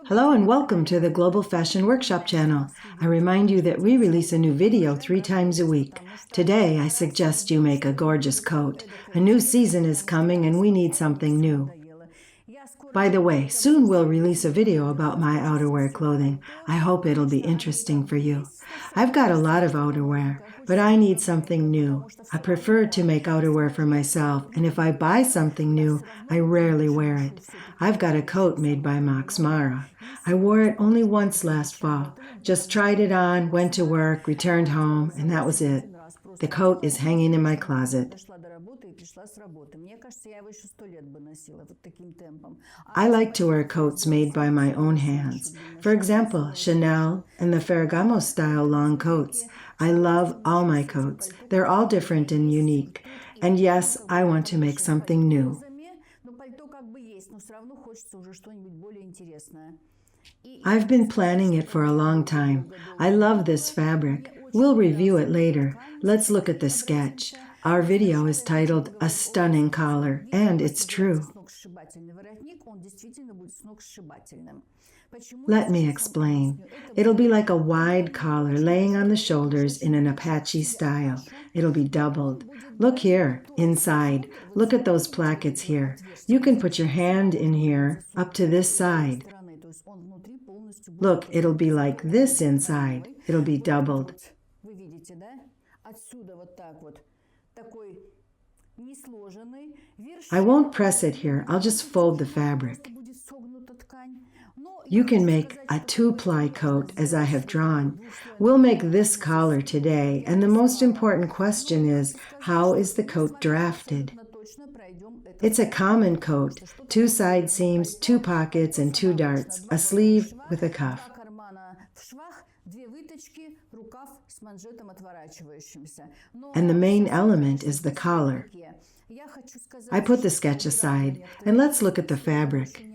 Hello and welcome to the Global Fashion Workshop channel. I remind you that we release a new video 3 times a week. Today, I suggest you make a gorgeous coat. A new season is coming and we need something new. By the way, soon we'll release a video about my outerwear clothing. I hope it'll be interesting for you. I've got a lot of outerwear, but I need something new. I prefer to make outerwear for myself, and if I buy something new, I rarely wear it. I've got a coat made by Max Mara. I wore it only once last fall. Just tried it on, went to work, returned home, and that was it. The coat is hanging in my closet. I like to wear coats made by my own hands. For example, Chanel and the Ferragamo style long coats. I love all my coats. They're all different and unique. And yes, I want to make something new. I've been planning it for a long time. I love this fabric. We'll review it later. Let's look at the sketch. Our video is titled A Stunning Collar, and it's true. Let me explain. It'll be like a wide collar laying on the shoulders in an Apache style. It'll be doubled. Look here, inside. Look at those plackets here. You can put your hand in here, up to this side. Look, it'll be like this inside. It'll be doubled. I won't press it here. I'll just fold the fabric. You can make a 2-ply coat as I have drawn. We'll make this collar today, and the most important question is, how is the coat drafted? It's a common coat, 2 side seams, 2 pockets, and 2 darts, a sleeve with a cuff. And the main element is the collar. I put the sketch aside, and let's look at the fabric.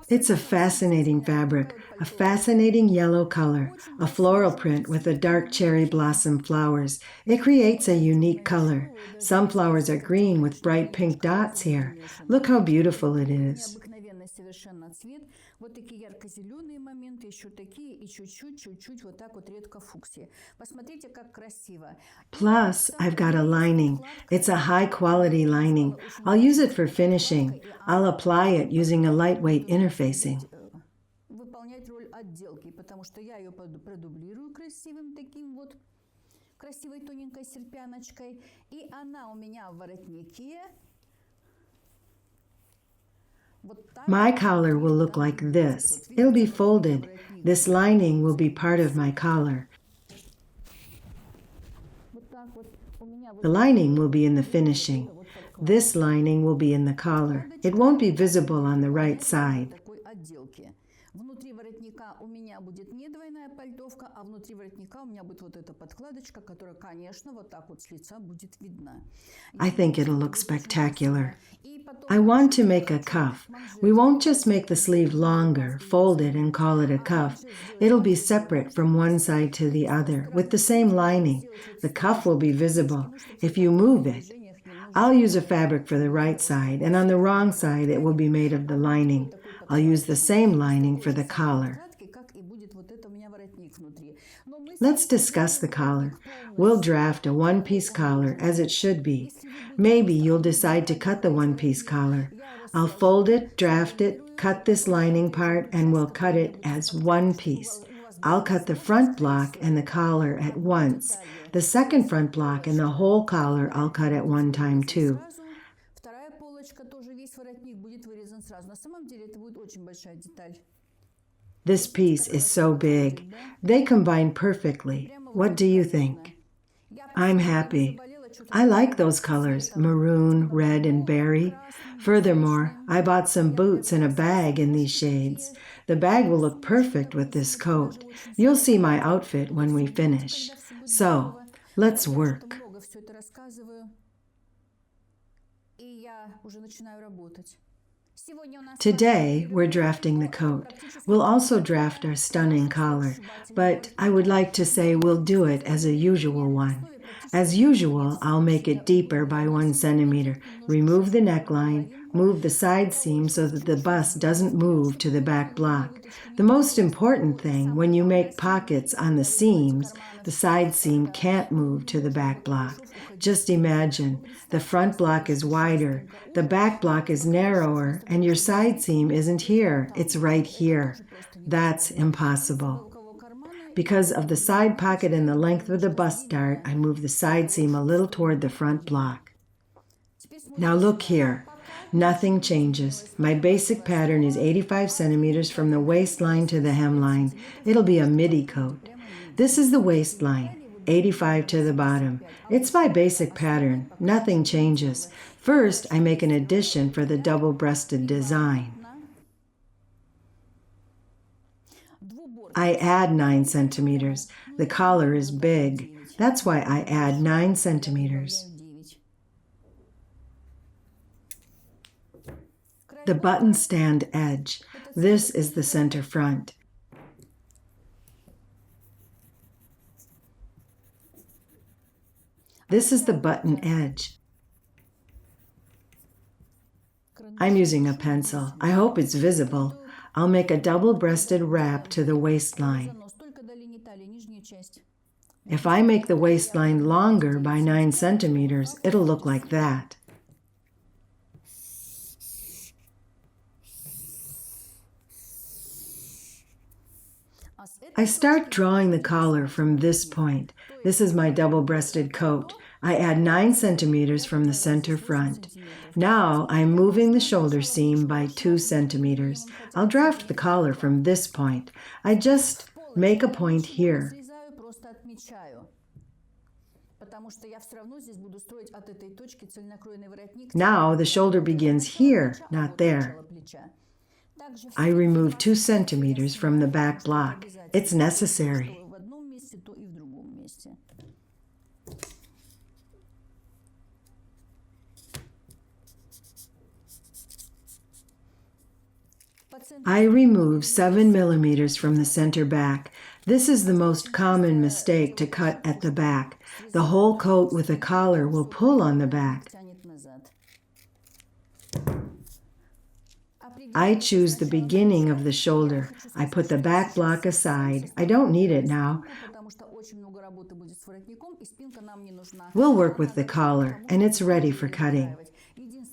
It's a fascinating fabric, a fascinating yellow color, a floral print with a dark cherry blossom flowers. It creates a unique color. Some flowers are green with bright pink dots here. Look how beautiful it is. Plus, I've got a lining. It's a high-quality lining. I'll use it for finishing. I'll apply it using a lightweight interfacing. My collar will look like this. It'll be folded. This lining will be part of my collar. The lining will be in the finishing. This lining will be in the collar. It won't be visible on the right side. I think it'll look spectacular. I want to make a cuff. We won't just make the sleeve longer, fold it, and call it a cuff. It'll be separate from one side to the other, with the same lining. The cuff will be visible if you move it. I'll use a fabric for the right side, and on the wrong side it will be made of the lining. I'll use the same lining for the collar. Let's discuss the collar. We'll draft a one-piece collar as it should be. Maybe you'll decide to cut the one-piece collar. I'll fold it, draft it, cut this lining part, and we'll cut it as one piece. I'll cut the front block and the collar at once. The second front block and the whole collar I'll cut at one time too. This piece is so big. They combine perfectly. What do you think? I'm happy. I like those colors, maroon, red, and berry. Furthermore, I bought some boots and a bag in these shades. The bag will look perfect with this coat. You'll see my outfit when we finish. So, let's work. Today, we're drafting the coat. We'll also draft our stunning collar, but I would like to say we'll do it as a usual one. As usual, I'll make it deeper by 1 centimeter. Remove the neckline, move the side seam so that the bust doesn't move to the back block. The most important thing, when you make pockets on the seams, the side seam can't move to the back block. Just imagine, the front block is wider, the back block is narrower, and your side seam isn't here, it's right here. That's impossible. Because of the side pocket and the length of the bust dart, I move the side seam a little toward the front block. Now look here. Nothing changes. My basic pattern is 85 centimeters from the waistline to the hemline. It'll be a midi coat. This is the waistline, 85 to the bottom. It's my basic pattern. Nothing changes. First, I make an addition for the double-breasted design. I add 9 centimeters. The collar is big. That's why I add 9 centimeters. The button stand edge. This is the center front. This is the button edge. I'm using a pencil. I hope it's visible. I'll make a double-breasted wrap to the waistline. If I make the waistline longer by 9 centimeters, it'll look like that. I start drawing the collar from this point. This is my double-breasted coat. I add 9 centimeters from the center front. Now I'm moving the shoulder seam by 2 centimeters. I'll draft the collar from this point. I just make a point here. Now the shoulder begins here, not there. I remove 2 centimeters from the back block. It's necessary. I remove 7 millimeters from the center back. This is the most common mistake to cut at the back. The whole coat with a collar will pull on the back. I choose the beginning of the shoulder. I put the back block aside. I don't need it now. We'll work with the collar, and it's ready for cutting.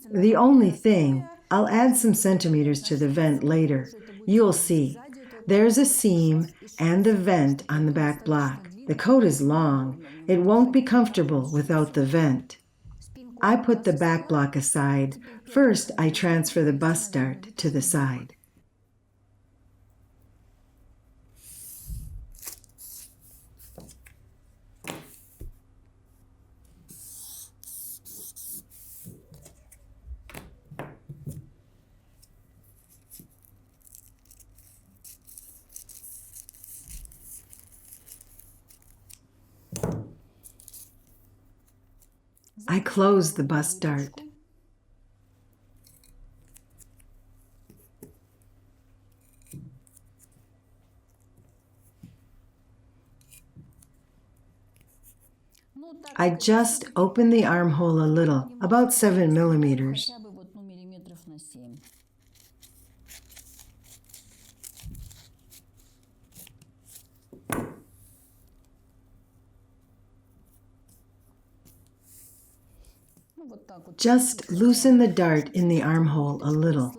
The only thing, I'll add some centimeters to the vent later. You'll see. There's a seam and the vent on the back block. The coat is long. It won't be comfortable without the vent. I put the back block aside. First, I transfer the bust dart to the side. I close the bust dart. I just open the armhole a little, about 7 millimeters. Just loosen the dart in the armhole a little.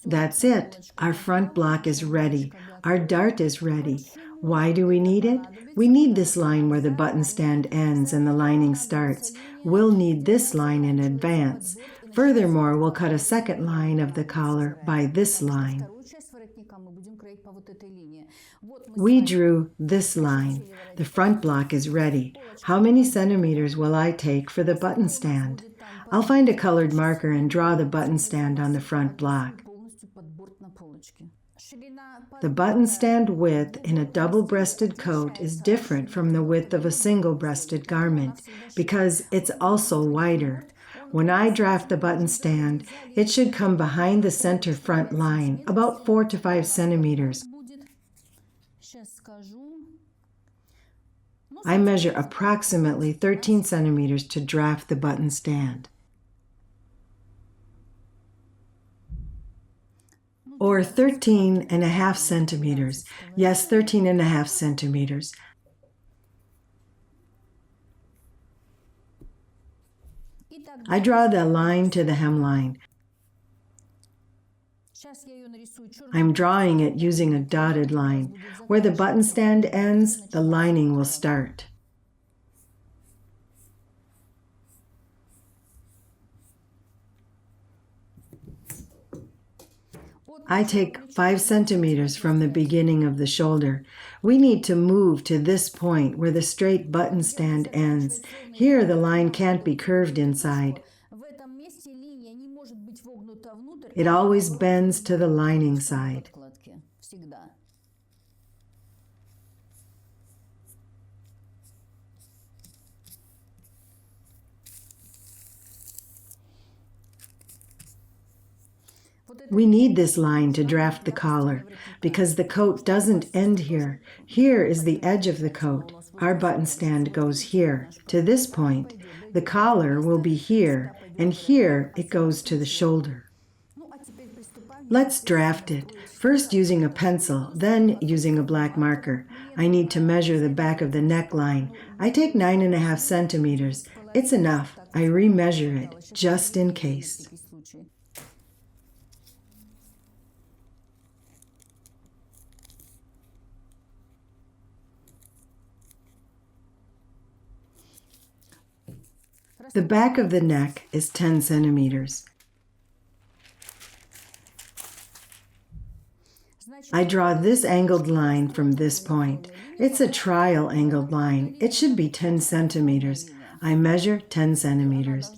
That's it. Our front block is ready. Our dart is ready. Why do we need it? We need this line where the button stand ends and the lining starts. We'll need this line in advance. Furthermore, we'll cut a second line of the collar by this line. We drew this line. The front block is ready. How many centimeters will I take for the button stand? I'll find a colored marker and draw the button stand on the front block. The button stand width in a double-breasted coat is different from the width of a single-breasted garment because it's also wider. When I draft the button stand, it should come behind the center front line, about 4 to 5 centimeters. I measure approximately 13 centimeters to draft the button stand. Or 13.5 centimeters. Yes, 13.5 centimeters. I draw the line to the hemline. I'm drawing it using a dotted line. Where the button stand ends, the lining will start. I take 5 centimeters from the beginning of the shoulder. We need to move to this point where the straight button stand ends. Here the line can't be curved inside. It always bends to the lining side. We need this line to draft the collar because the coat doesn't end here. Here is the edge of the coat. Our button stand goes here to this point. The collar will be here, and here it goes to the shoulder. Let's draft it, first using a pencil, then using a black marker. I need to measure the back of the neckline. I take 9.5 centimeters. It's enough. I remeasure it, just in case. The back of the neck is 10 centimeters. I draw this angled line from this point. It's a trial angled line. It should be 10 centimeters. I measure 10 centimeters.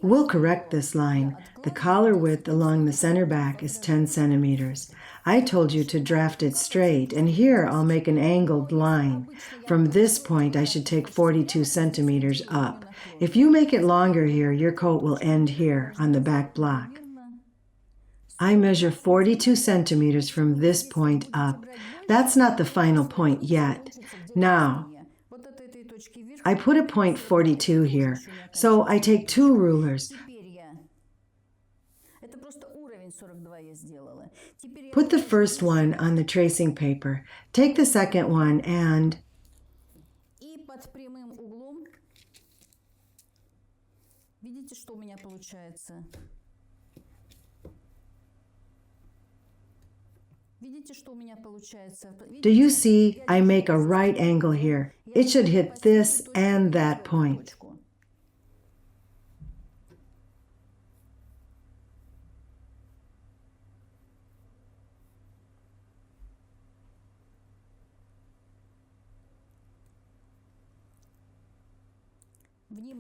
We'll correct this line. The collar width along the center back is 10 centimeters. I told you to draft it straight, and here I'll make an angled line. From this point, I should take 42 centimeters up. If you make it longer here, your coat will end here on the back block. I measure 42 centimeters from this point up. That's not the final point yet. Now, I put a point 42 here, so I take 2 rulers. Put the first one on the tracing paper. Take the second one and do you see? I make a right angle here. It should hit this and that point.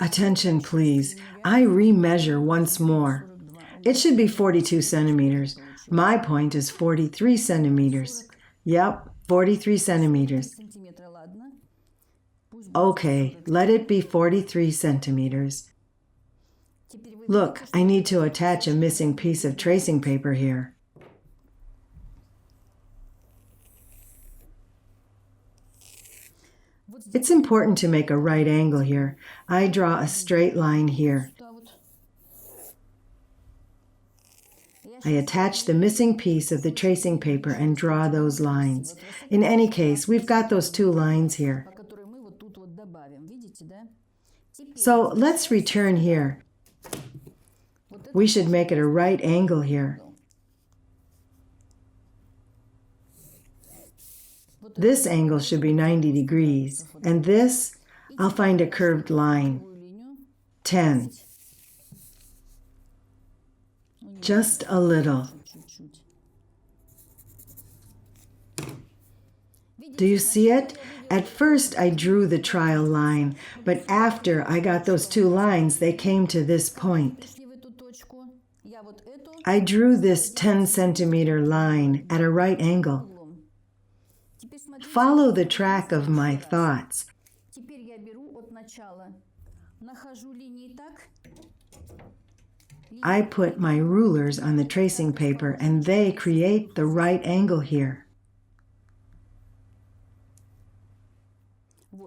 Attention, please. I remeasure once more. It should be 42 centimeters. My point is 43 centimeters. Yep, 43 centimeters. Okay, let it be 43 centimeters. Look, I need to attach a missing piece of tracing paper here. It's important to make a right angle here. I draw a straight line here. I attach the missing piece of the tracing paper and draw those lines. In any case, we've got those 2 lines here. So let's return here. We should make it a right angle here. This angle should be 90 degrees, and this, I'll find a curved line. 10. Just a little. Do you see it? At first I drew the trial line, but after I got those 2 lines, they came to this point. I drew this 10 centimeter line at a right angle. Follow the track of my thoughts. Теперь я беру от начала. Нахожу линии так. I put my rulers on the tracing paper and they create the right angle here.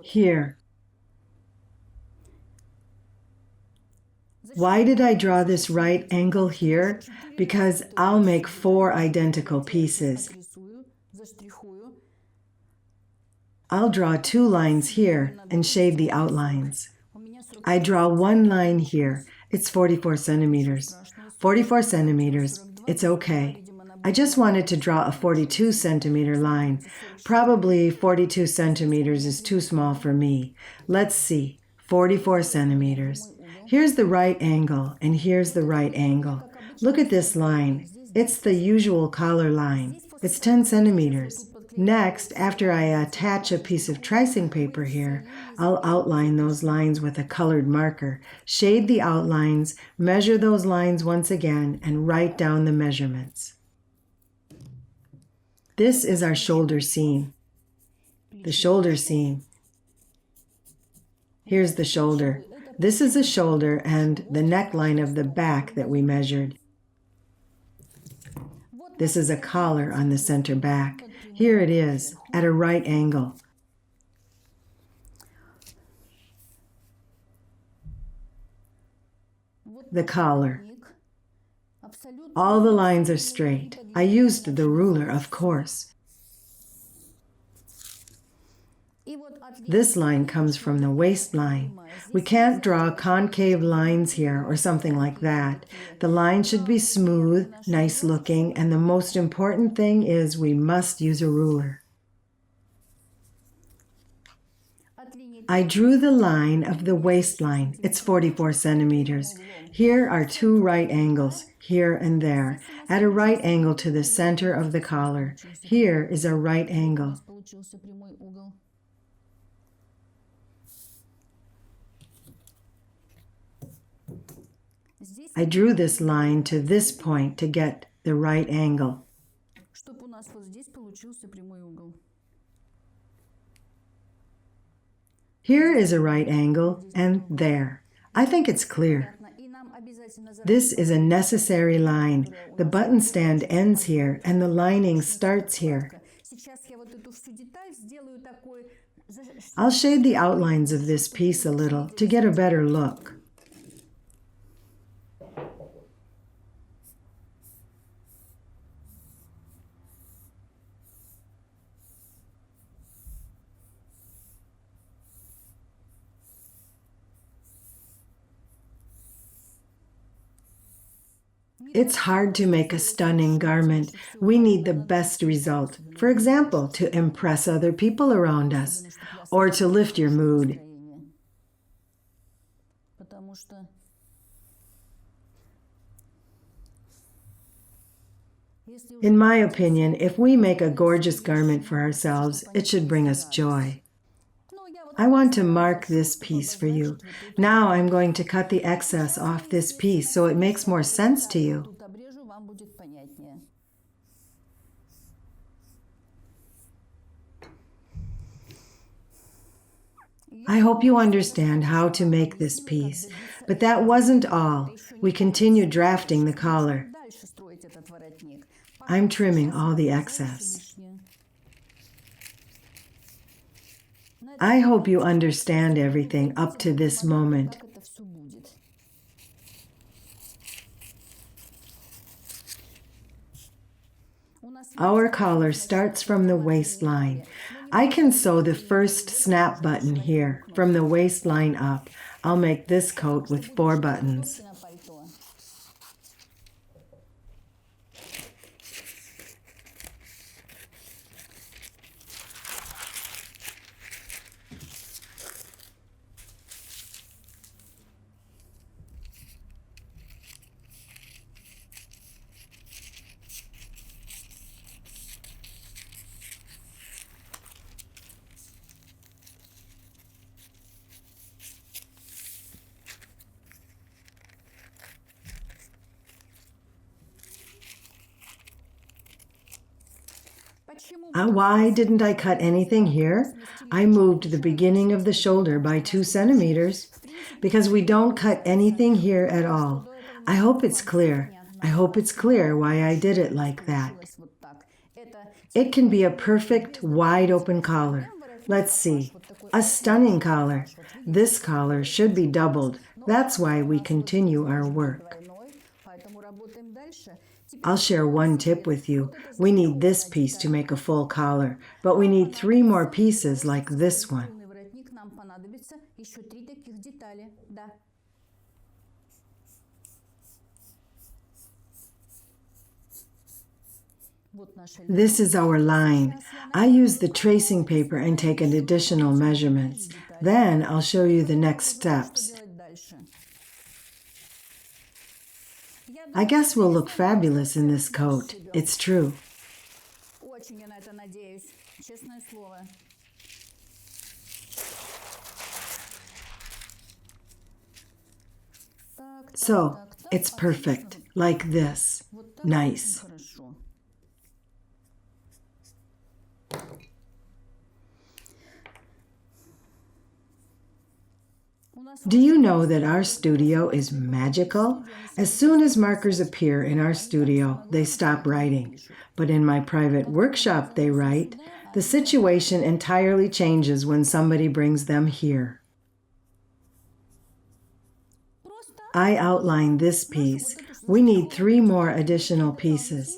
Here. Why did I draw this right angle here? Because I'll make 4 identical pieces. I'll draw 2 lines here and shade the outlines. I draw 1 line here. It's 44 centimeters. 44 centimeters. It's okay. I just wanted to draw a 42 centimeter line. Probably 42 centimeters is too small for me. Let's see. 44 centimeters. Here's the right angle, and here's the right angle. Look at this line. It's the usual collar line. It's 10 centimeters. Next, after I attach a piece of tracing paper here, I'll outline those lines with a colored marker, shade the outlines, measure those lines once again, and write down the measurements. This is our shoulder seam. The shoulder seam. Here's the shoulder. This is the shoulder and the neckline of the back that we measured. This is a collar on the center back. Here it is, at a right angle. The collar. All the lines are straight. I used the ruler, of course. This line comes from the waistline. We can't draw concave lines here or something like that. The line should be smooth, nice looking, and the most important thing is we must use a ruler. I drew the line of the waistline. It's 44 centimeters. Here are 2 right angles, here and there, at a right angle to the center of the collar. Here is a right angle. I drew this line to this point to get the right angle. Here is a right angle, and there. I think it's clear. This is a necessary line. The button stand ends here, and the lining starts here. I'll shade the outlines of this piece a little to get a better look. It's hard to make a stunning garment. We need the best result. For example, to impress other people around us, or to lift your mood. In my opinion, if we make a gorgeous garment for ourselves, it should bring us joy. I want to mark this piece for you. Now I'm going to cut the excess off this piece so it makes more sense to you. I hope you understand how to make this piece. But that wasn't all. We continued drafting the collar. I'm trimming all the excess. I hope you understand everything up to this moment. Our collar starts from the waistline. I can sew the first snap button here, from the waistline up. I'll make this coat with 4 buttons. Why didn't I cut anything here? I moved the beginning of the shoulder by 2 centimeters because we don't cut anything here at all. I hope it's clear. I hope it's clear why I did it like that. It can be a perfect wide open collar. Let's see. A stunning collar. This collar should be doubled. That's why we continue our work. I'll share one tip with you. We need this piece to make a full collar, but we need 3 more pieces like this one. This is our line. I use the tracing paper and take additional measurements. Then I'll show you the next steps. I guess we'll look fabulous in this coat. It's true. So, it's perfect, like this. Nice. Do you know that our studio is magical? As soon as markers appear in our studio, they stop writing. But in my private workshop, they write. The situation entirely changes when somebody brings them here. I outlined this piece. We need 3 more additional pieces.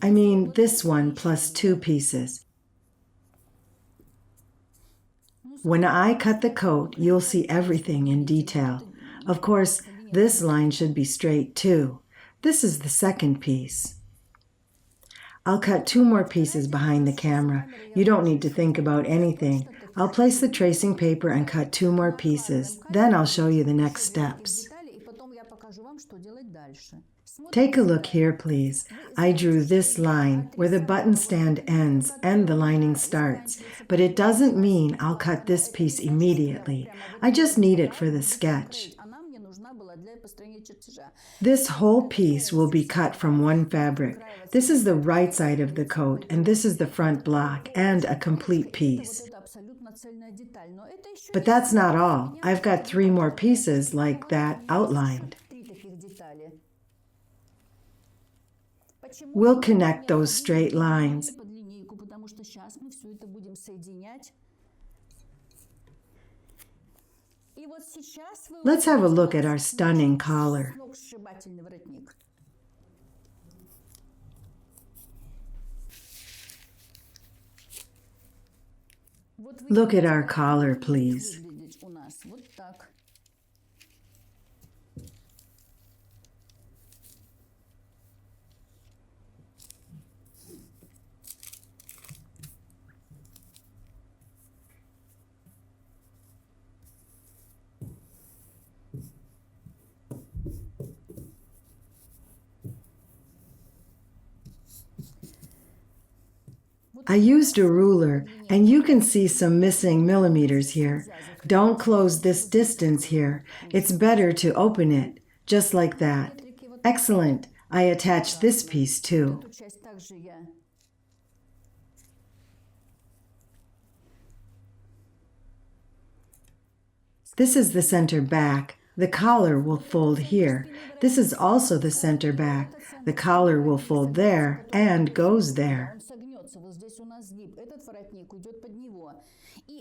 I mean, this one plus 2 pieces. When I cut the coat, you'll see everything in detail. Of course, this line should be straight too. This is the second piece. I'll cut 2 more pieces behind the camera. You don't need to think about anything. I'll place the tracing paper and cut 2 more pieces. Then I'll show you the next steps. Take a look here, please. I drew this line where the button stand ends and the lining starts, but it doesn't mean I'll cut this piece immediately. I just need it for the sketch. This whole piece will be cut from one fabric. This is the right side of the coat, and this is the front block and a complete piece. But that's not all. I've got 3 more pieces like that outlined. We'll connect those straight lines. Let's have a look at our stunning collar. Look at our collar, please. I used a ruler, and you can see some missing millimeters here. Don't close this distance here. It's better to open it, just like that. Excellent. I attached this piece too. This is the center back. The collar will fold here. This is also the center back. The collar will fold there and goes there.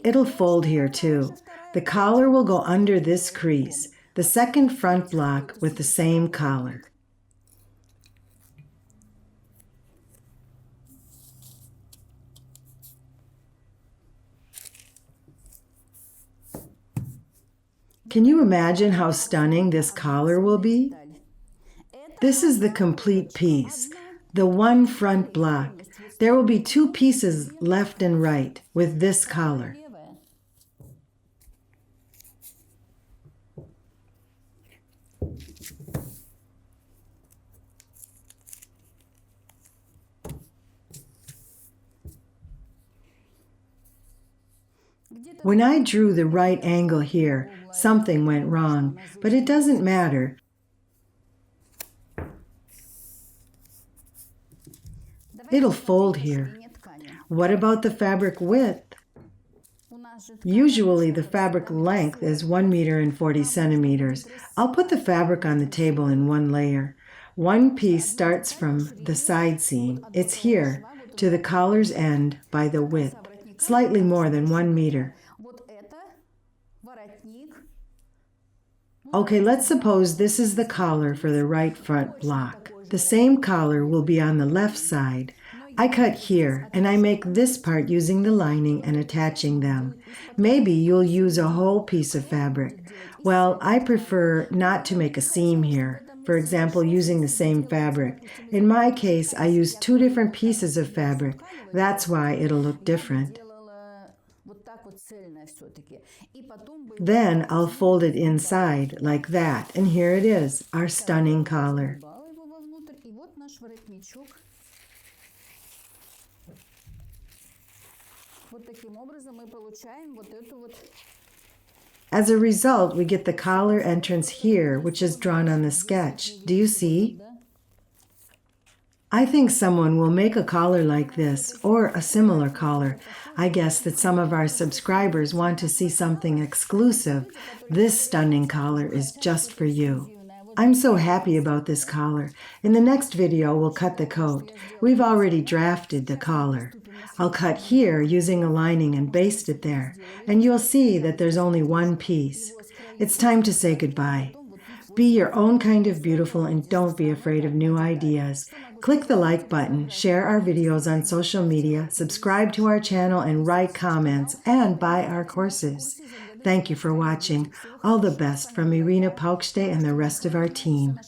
It'll fold here too. The collar will go under this crease, the second front block with the same collar. Can you imagine how stunning this collar will be? This is the complete piece, the one front block. There will be 2 pieces left and right with this collar. When I drew the right angle here, something went wrong, but it doesn't matter. It'll fold here. What about the fabric width? Usually the fabric length is 1 meter and 40 centimeters. I'll put the fabric on the table in one layer. One piece starts from the side seam. It's here to the collar's end by the width, slightly more than 1 meter. Okay, let's suppose this is the collar for the right front block. The same collar will be on the left side. I cut here, and I make this part using the lining and attaching them. Maybe you'll use a whole piece of fabric. Well, I prefer not to make a seam here, for example, using the same fabric. In my case, I use 2 different pieces of fabric. That's why it'll look different. Then I'll fold it inside, like that, and here it is, our stunning collar. As a result, we get the collar entrance here, which is drawn on the sketch. Do you see? I think someone will make a collar like this, or a similar collar. I guess that some of our subscribers want to see something exclusive. This stunning collar is just for you. I'm so happy about this collar. In the next video, we'll cut the coat. We've already drafted the collar. I'll cut here using a lining and baste it there, and you'll see that there's only one piece. It's time to say goodbye. Be your own kind of beautiful and don't be afraid of new ideas. Click the like button, share our videos on social media, subscribe to our channel, and write comments, and buy our courses. Thank you for watching. All the best from Irina Paukshte and the rest of our team.